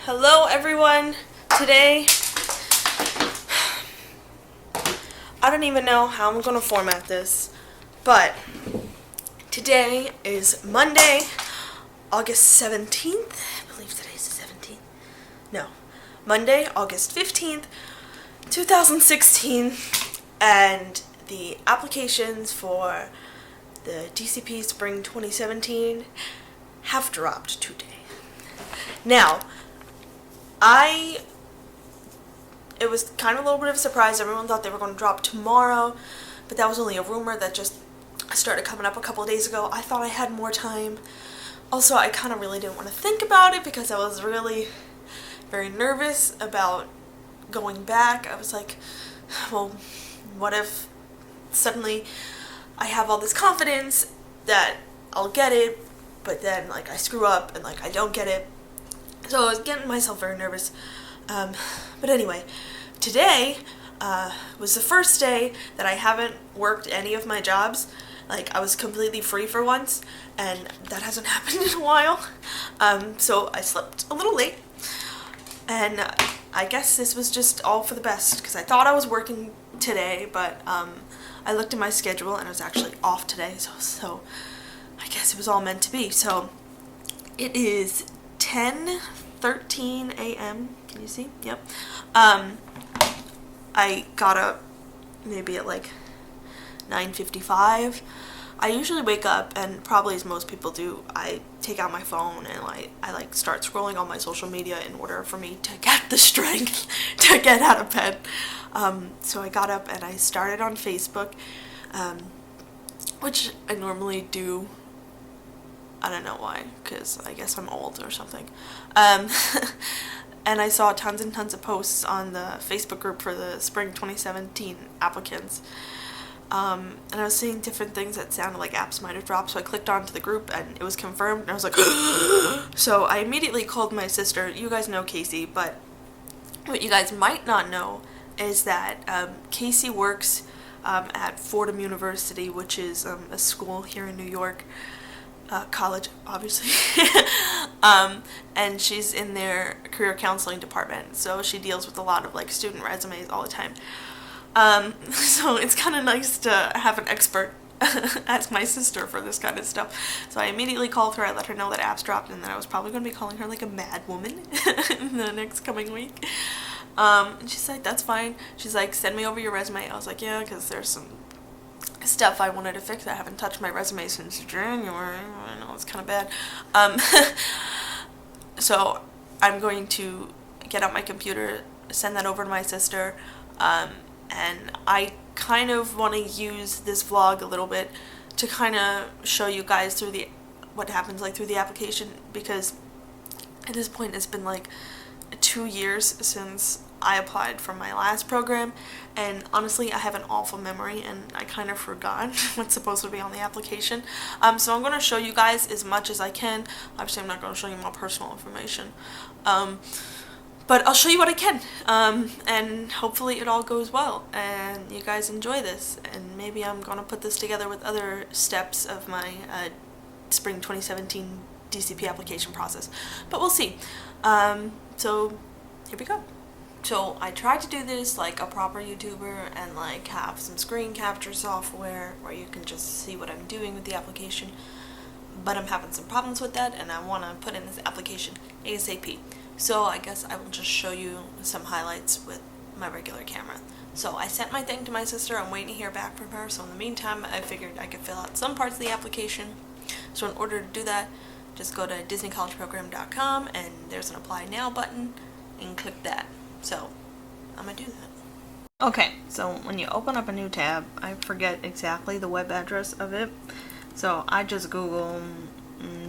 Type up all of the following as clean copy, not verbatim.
Hello everyone. Today, I don't even know how I'm going to format this, but today is Monday, August 17th. I believe today's the 17th. No, Monday, August 15th, 2016, and the applications for the DCP Spring 2017 have dropped today. Now, it was kind of a little bit of a surprise. Everyone thought they were going to drop tomorrow, but that was only a rumor that just started coming up a couple of days ago. I thought I had more time. Also, I kind of really didn't want to think about it because I was really very nervous about going back. I was like, well, what if suddenly I have all this confidence that I'll get it, but then like I screw up and like I don't get it. So I was getting myself very nervous. But anyway, today was the first day that I haven't worked any of my jobs. Like, I was completely free for once, and that hasn't happened in a while. So I slept a little late, and I guess this was just all for the best, because I thought I was working today, but I looked at my schedule, and I was actually off today, so I guess it was all meant to be. So it is 10:13 a.m. Can you see? Yep. I got up maybe at like 9:55. I usually wake up, and probably as most people do, I take out my phone and I start scrolling on my social media in order for me to get the strength to get out of bed. So I got up and I started on Facebook, which I normally do. I don't know why, because I guess I'm old or something. And I saw tons and tons of posts on the Facebook group for the Spring 2017 applicants. And I was seeing different things that sounded like apps might have dropped, so I clicked onto the group and it was confirmed, and I was like, so I immediately called my sister. You guys know Casey, but what you guys might not know is that Casey works at Fordham University, which is a school here in New York. College, obviously. And she's in their career counseling department, so she deals with a lot of like student resumes all the time. So it's kind of nice to have an expert as my sister for this kind of stuff. So I immediately called her. I let her know that apps dropped and that I was probably going to be calling her like a mad woman in the next coming week. And she's like, that's fine. She's like, send me over your resume. I was like, yeah, because there's some stuff I wanted to fix. I haven't touched my resume since January. I know it's kind of bad. So I'm going to get out my computer, send that over to my sister, and I kind of want to use this vlog a little bit to kind of show you guys through what happens like through the application, because at this point it's been like 2 years since I applied for my last program, and honestly I have an awful memory and I kind of forgot what's supposed to be on the application. So I'm going to show you guys as much as I can. Obviously I'm not going to show you my personal information, but I'll show you what I can, and hopefully it all goes well and you guys enjoy this, and maybe I'm going to put this together with other steps of my Spring 2017 DCP application process, but we'll see. So here we go. So I tried to do this like a proper YouTuber and like have some screen capture software where you can just see what I'm doing with the application, but I'm having some problems with that and I want to put in this application ASAP. So I guess I will just show you some highlights with my regular camera. So I sent my thing to my sister. I'm waiting to hear back from her. So in the meantime, I figured I could fill out some parts of the application. So in order to do that, just go to disneycollegeprogram.com and there's an apply now button and click that. So I'm gonna do that. Okay, so when you open up a new tab, I forget exactly the web address of it, so I just Google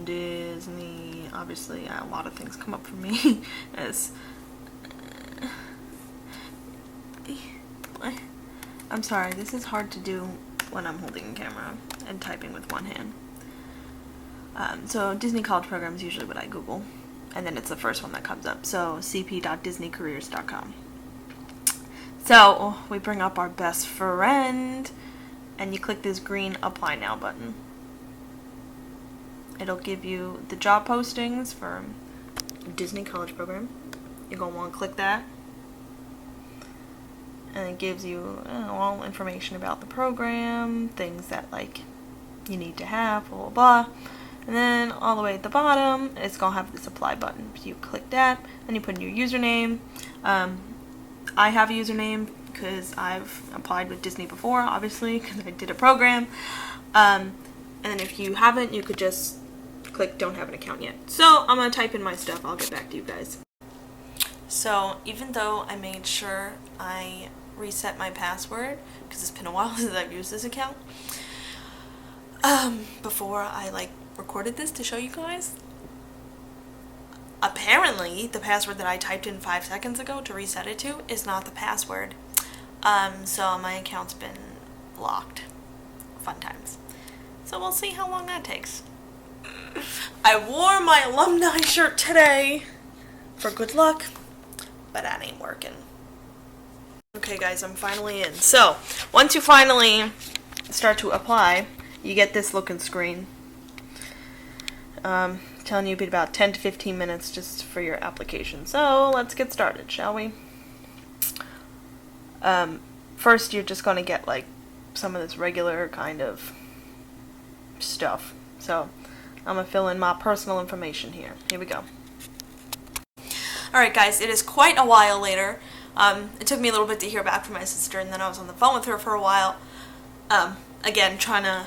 Disney. Obviously a lot of things come up for me as I'm sorry, this is hard to do when I'm holding a camera and typing with one hand. So Disney College Program is usually what I Google, and then it's the first one that comes up, so cp.disneycareers.com. So we bring up our best friend, and you click this green Apply Now button. It'll give you the job postings for Disney college program. You're going to want to click that. And it gives you all information about the program, things that like you need to have, blah, blah, blah. And then all the way at the bottom, it's going to have this apply button. So you click that, and you put in your username. I have a username because I've applied with Disney before, obviously, because I did a program. And then if you haven't, you could just click don't have an account yet. So I'm going to type in my stuff. I'll get back to you guys. So even though I made sure I reset my password, because it's been a while since I've used this account, before I like recorded this to show you guys, apparently the password that I typed in 5 seconds ago to reset it to is not the password. So my account's been locked. Fun times. So we'll see how long that takes. I wore my alumni shirt today for good luck, but that ain't working. Okay guys, I'm finally in. So once you finally start to apply, you get this looking screen. Telling you it'd be about 10 to 15 minutes just for your application. So let's get started, shall we? First, you're just going to get like some of this regular kind of stuff. So I'm going to fill in my personal information here. Here we go. Alright guys, it is quite a while later. It took me a little bit to hear back from my sister, and then I was on the phone with her for a while. Again, trying to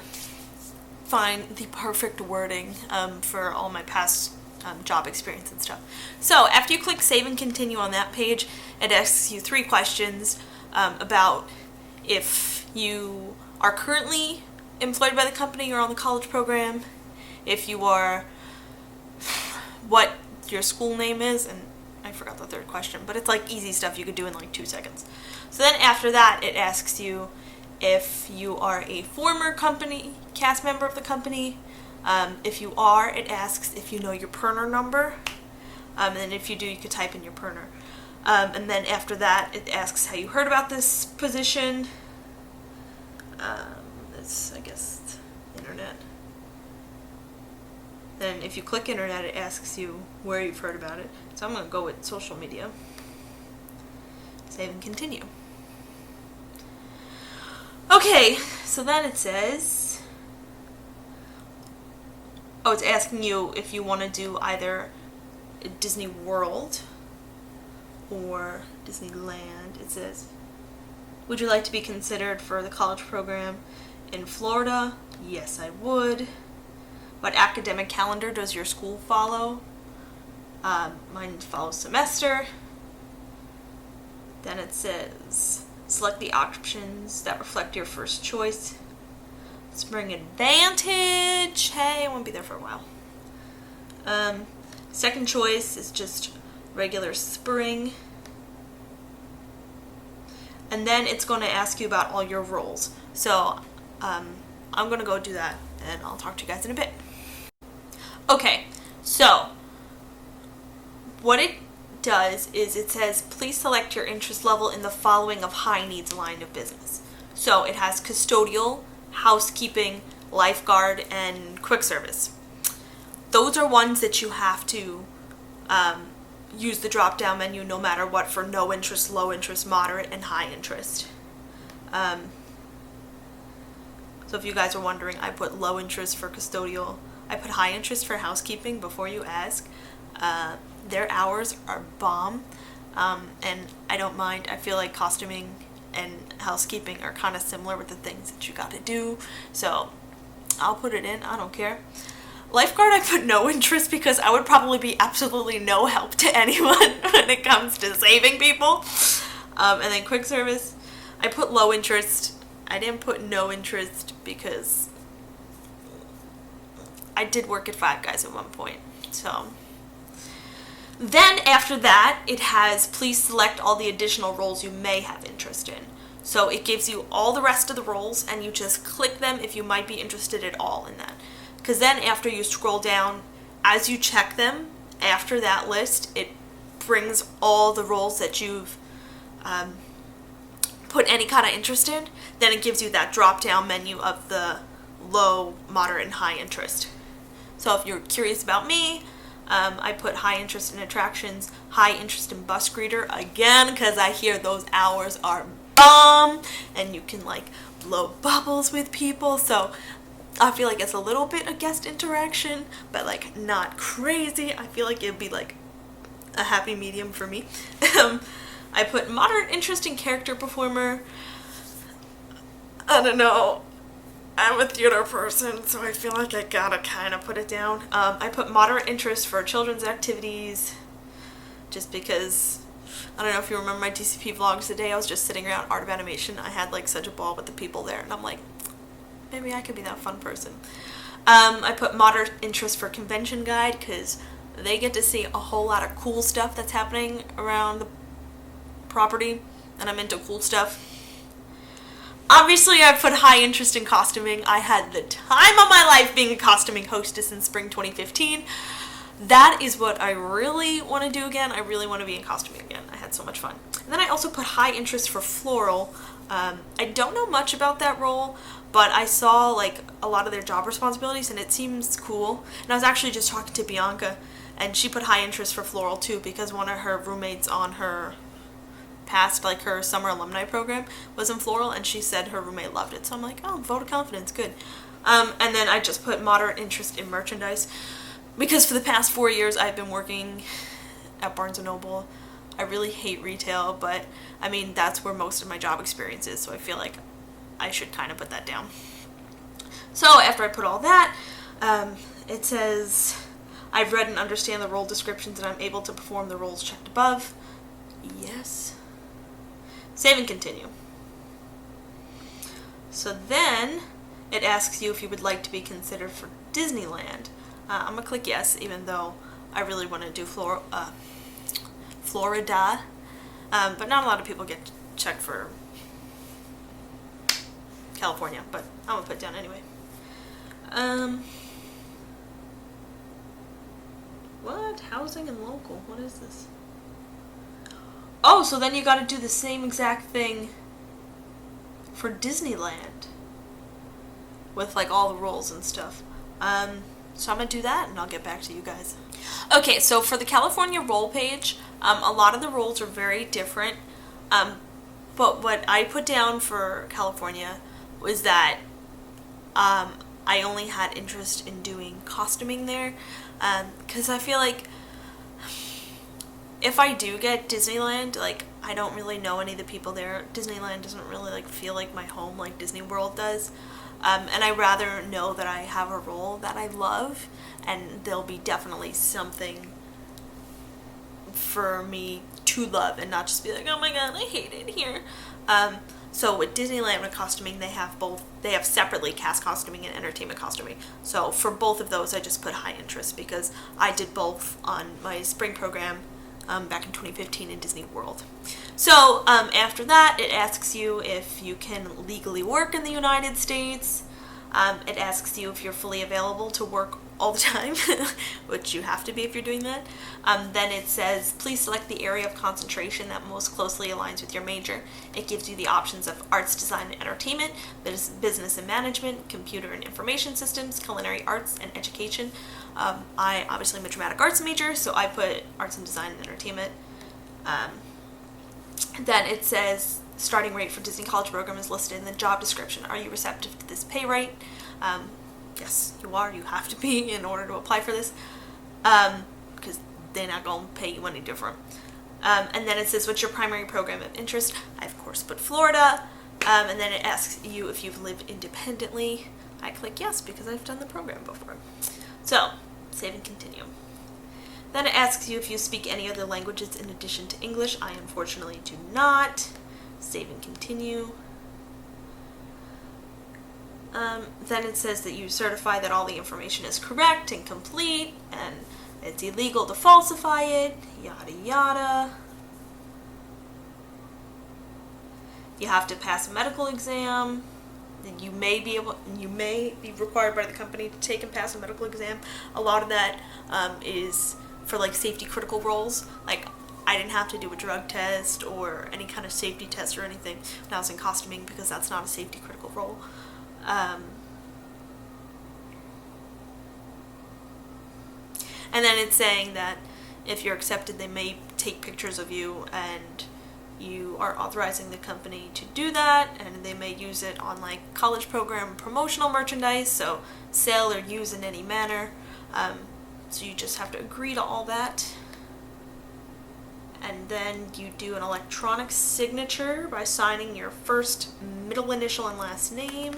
find the perfect wording for all my past job experience and stuff. So after you click save and continue on that page, it asks you 3 questions about if you are currently employed by the company or on the college program, if you are, what your school name is, and I forgot the 3rd question, but it's like easy stuff you could do in like 2 seconds. So then after that, it asks you if you are a former company cast member of the company. If you are, it asks if you know your PERNer number, and if you do, you could type in your PERNer. And then after that, it asks how you heard about this position. It's, I guess, internet. Then if you click internet, it asks you where you've heard about it. So I'm going to go with social media. Save and continue. Okay, so then it says, it's asking you if you want to do either Disney World or Disneyland. It says, would you like to be considered for the college program in Florida? Yes, I would. What academic calendar does your school follow? Mine follows semester. Then it says, select the options that reflect your first choice. Spring Advantage. Hey, I won't be there for a while. Second choice is just regular spring. And then it's going to ask you about all your roles. So I'm going to go do that, and I'll talk to you guys in a bit. Okay, so what it does is it says, please select your interest level in the following of high needs line of business. So it has custodial, housekeeping, lifeguard, and quick service. Those are ones that you have to use the drop down menu no matter what for no interest, low interest, moderate, and high interest. So if you guys are wondering, I put low interest for custodial. I put high interest for housekeeping before you ask. Their hours are bomb, and I don't mind. I feel like costuming and housekeeping are kind of similar with the things that you got to do, so I'll put it in. I don't care. Lifeguard, I put no interest because I would probably be absolutely no help to anyone when it comes to saving people. And then quick service, I put low interest. I didn't put no interest because I did work at Five Guys at one point. So then after that, it has please select all the additional roles you may have interest in. So it gives you all the rest of the roles, and you just click them if you might be interested at all in that. Because then after you scroll down, as you check them, after that list, it brings all the roles that you've put any kind of interest in. Then it gives you that drop-down menu of the low, moderate, and high interest. So if you're curious about me, I put high interest in attractions, high interest in bus greeter, again, because I hear those hours are bomb, and you can like blow bubbles with people, so I feel like it's a little bit of guest interaction, but like not crazy. I feel like it'd be like a happy medium for me. I put moderate interest in character performer. I don't know. I'm a theater person, so I feel like I gotta kind of put it down. I put moderate interest for children's activities, just because, I don't know if you remember my DCP vlogs today, I was just sitting around Art of Animation. I had like such a ball with the people there, and I'm like, maybe I could be that fun person. I put moderate interest for convention guide, because they get to see a whole lot of cool stuff that's happening around the property, and I'm into cool stuff. Obviously, I put high interest in costuming. I had the time of my life being a costuming hostess in spring 2015. That is what I really want to do again. I really want to be in costuming again. I had so much fun. And then I also put high interest for floral. I don't know much about that role, but I saw like a lot of their job responsibilities and it seems cool. And I was actually just talking to Bianca, and she put high interest for floral too, because one of her roommates on her past, like her summer alumni program, was in floral, and she said her roommate loved it. So I'm like, oh, vote of confidence, good. And then I just put moderate interest in merchandise, because for the past 4 years I've been working at Barnes & Noble. I really hate retail, but I mean, that's where most of my job experience is, so I feel like I should kind of put that down. So after I put all that, it says, I've read and understand the role descriptions and I'm able to perform the roles checked above. Yes. Save and continue. So then it asks you if you would like to be considered for Disneyland. I'm going to click yes, even though I really want to do Florida. But not a lot of people get checked for California, but I'm going to put it down anyway. What? Housing and local. What is this? Oh, so then you got to do the same exact thing for Disneyland with like all the roles and stuff. So I'm going to do that and I'll get back to you guys. Okay, so for the California role page, a lot of the roles are very different. But what I put down for California was that I only had interest in doing costuming there, because I feel like if I do get Disneyland, like, I don't really know any of the people there. Disneyland doesn't really like feel like my home like Disney World does. And I rather know that I have a role that I love, and there'll be definitely something for me to love, and not just be like, oh my god, I hate it here. So with Disneyland with costuming, they have separately cast costuming and entertainment costuming. So for both of those, I just put high interest, because I did both on my spring program back in 2015 in Disney World. So after that, it asks you if you can legally work in the United States. It asks you if you're fully available to work all the time, which you have to be if you're doing that. Then it says, please select the area of concentration that most closely aligns with your major. It gives you the options of arts, design, and entertainment, business and management, computer and information systems, culinary arts, and education. I obviously am a dramatic arts major, so I put arts and design and entertainment. Then it says, starting rate for Disney College program is listed in the job description. Are you receptive to this pay rate? Yes, you are. You have to be in order to apply for this, because they're not going to pay you any different. And then it says, what's your primary program of interest? I, of course, put Florida. And then it asks you if you've lived independently. I click yes, because I've done the program before. So, save and continue. Then it asks you if you speak any other languages in addition to English. I unfortunately do not. Save and continue. Then it says that you certify that all the information is correct and complete, and it's illegal to falsify it, yada yada. You have to pass a medical exam. You may be required by the company to take and pass a medical exam. A lot of that is for like safety critical roles. Like, I didn't have to do a drug test or any kind of safety test or anything when I was in costuming, because that's not a safety critical role. And then it's saying that if you're accepted, they may take pictures of you, and you are authorizing the company to do that, and they may use it on like college program promotional merchandise, so sell or use in any manner. So you just have to agree to all that. And then you do an electronic signature by signing your first middle initial and last name.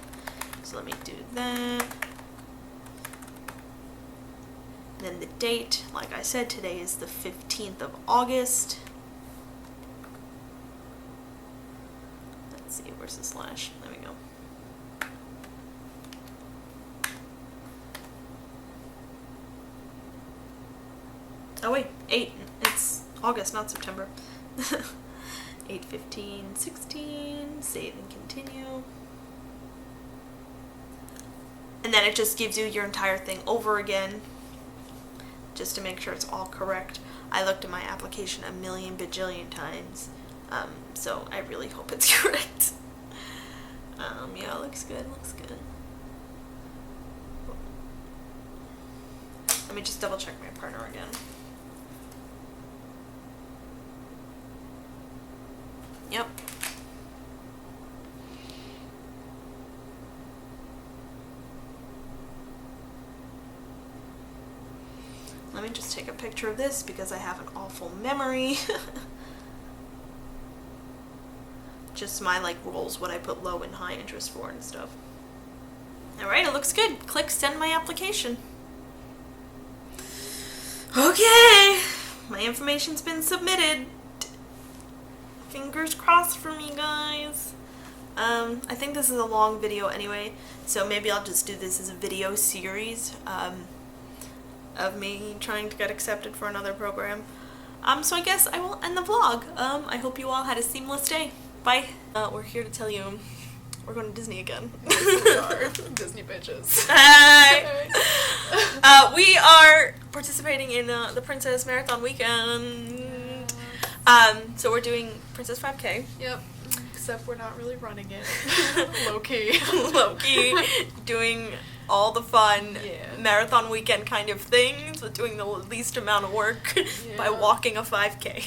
So let me do that. Then the date, like I said, today is the 15th of August. Let's see, where's the slash? There we go. Oh wait, 8. It's August, not September. 8/15/16, save and continue. And then it just gives you your entire thing over again, just to make sure it's all correct. I looked at my application a million bajillion times, so I really hope it's correct. Yeah, it looks good, looks good. Let me just double check my partner again. Yep. Let me just take a picture of this because I have an awful memory. Just my like rules, what I put low and high interest for and stuff. Alright, it looks good. Click send my application. Okay, my information's been submitted. Fingers crossed for me, guys. I think this is a long video anyway, so maybe I'll just do this as a video series of me trying to get accepted for another program. So I guess I will end the vlog. I hope you all had a seamless day. Bye. We're here to tell you we're going to Disney again. We are Disney bitches. Hi. We are participating in the Princess Marathon Weekend. So we're doing Princess 5K. Yep. Except we're not really running it. Low key. Low key. Doing all the fun marathon weekend kind of things, but doing the least amount of work by walking a 5K.